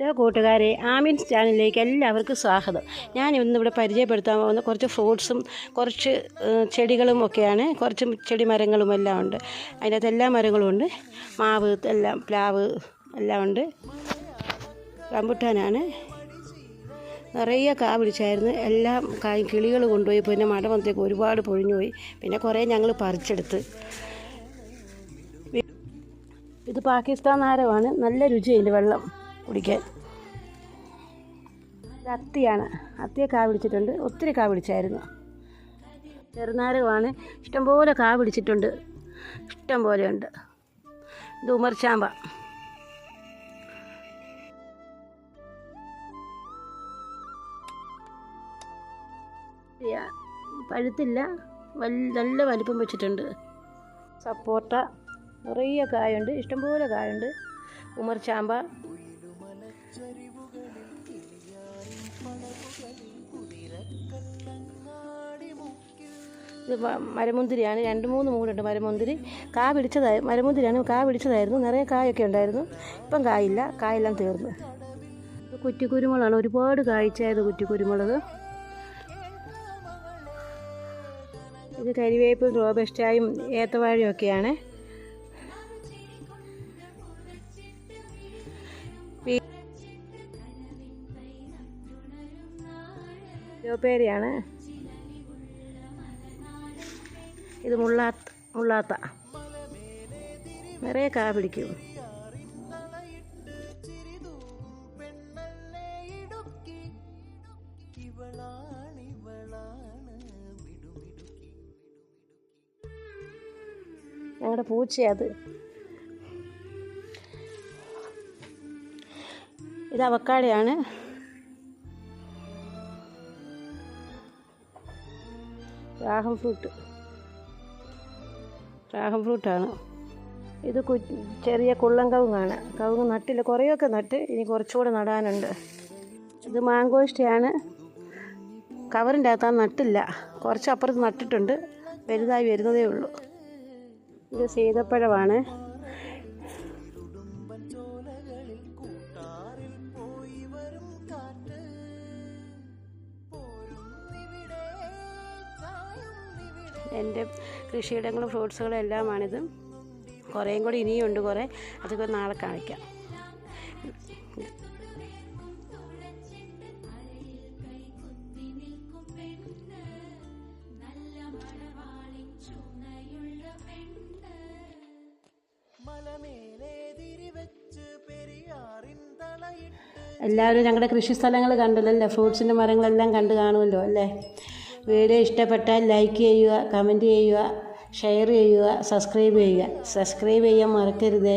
Hello കൂട്ടുകാരെ, ആമീൻസ് ചാനലിലേക്ക് എല്ലാവർക്കും സ്വാഗതം. ഞാൻ ഇന്നിവിടെ പരിചയപ്പെടുത്താൻ പോകുന്ന കുറച്ച് ഫ്രൂട്ട്സും കുറച്ച് ചെടികളും ഒക്കെയാണ്. കുറച്ച് ചെടി മരങ്ങളും എല്ലാം ഉണ്ട്. അതിനകത്ത് എല്ലാ മരങ്ങളും ഉണ്ട്. മാവ് എല്ലാം, പ്ലാവ് എല്ലാം ഉണ്ട്. റംബുട്ടാനാണ്. നിറയെ കാ പിടിച്ചായിരുന്നു. എല്ലാം കായും കിളികൾ കൊണ്ടുപോയി. പിന്നെ മടമത്തേക്ക് ഒരുപാട് പൊഴിഞ്ഞു പോയി. പിന്നെ കുറേ ഞങ്ങൾ പറിച്ചെടുത്ത്. ഇത് പാകിസ്ഥാൻ നാരകമാണ്. നല്ല രുചിയുണ്ട് വെള്ളം കുടിക്കാൻ. ഇത് അത്തിയാണ്. അത്തിയെ കാ പിടിച്ചിട്ടുണ്ട്. ഒത്തിരി കാ പിടിച്ചായിരുന്നു. ചെറുനാരകമാണ്. ഇഷ്ടംപോലെ കാ പിടിച്ചിട്ടുണ്ട്. ഇഷ്ടം പോലെയുണ്ട്. ഇത് ഉമർചാമ്പ. പഴുത്തില്ല, നല്ല വലിപ്പം വെച്ചിട്ടുണ്ട്. സപ്പോട്ട നിറയെ കായുണ്ട്. ഇഷ്ടംപോലെ കായുണ്ട്. ഉമർചാമ്പ. ഇത് മരമുന്തിരിയാണ്. 2-3 മൂടുണ്ട് മരമുന്തിരി. കാ പിടിച്ചതായി മരമുന്തിരിയാണ്. കാ പിടിച്ചതായിരുന്നു. നിറയെ കായൊക്കെ ഉണ്ടായിരുന്നു. ഇപ്പം കായില്ല. കായെല്ലാം തീർന്നു. ഇത് കുറ്റിക്കുരുമുളകാണ്. ഒരുപാട് കായ്ച്ചായത് കുറ്റിക്കുരുമുളക്. ഇത് കരിവേപ്പും റോബസ്റ്റായും ഏത്തവാഴയും ഒക്കെയാണ്. പേരയാണ്. ഇത് മുള്ളാത്ത നിറയെ കാ പിടിക്കും. ഞങ്ങളുടെ പൂച്ചയത്. ഇത് അവക്കാടയാണ്. ഡ്രാഗൺ ഫ്രൂട്ടാണ്. ഇത് ചെറിയ കുള്ളൻ കവുങ്ങാണ്. കവുങ്ങ് നട്ടില്ല. കുറേയൊക്കെ നട്ട്. ഇനി കുറച്ചുകൂടെ നടാനുണ്ട്. ഇത് മാങ്കോസ്റ്റയാണ്. കവറിൻ്റെ അകത്താണ്. നട്ടില്ല. കുറച്ച് അപ്പുറത്ത് നട്ടിട്ടുണ്ട്. വലുതായി വരുന്നതേ ഉള്ളൂ. ഇത് സീതപ്പഴമാണ്. എൻ്റെ കൃഷിയിടങ്ങളും ഫ്രൂട്ട്സുകളും എല്ലാമാണിത്. കുറേയും കൂടി ഇനിയുണ്ട്. കുറേ അതൊക്കെ നാളെ കാണിക്കാം. എല്ലാവരും ഞങ്ങളുടെ കൃഷി സ്ഥലങ്ങൾ കണ്ടല്ലോ. ഫ്രൂട്ട്സിൻ്റെ മരങ്ങളെല്ലാം കണ്ടു കാണുമല്ലോ അല്ലേ? വീഡിയോ ഇഷ്ടപ്പെട്ടാൽ ലൈക്ക് ചെയ്യുക, കമൻറ്റ് ചെയ്യുക, ഷെയർ ചെയ്യുക, സബ്സ്ക്രൈബ് ചെയ്യുക. സബ്സ്ക്രൈബ് ചെയ്യാൻ മറക്കരുതേ.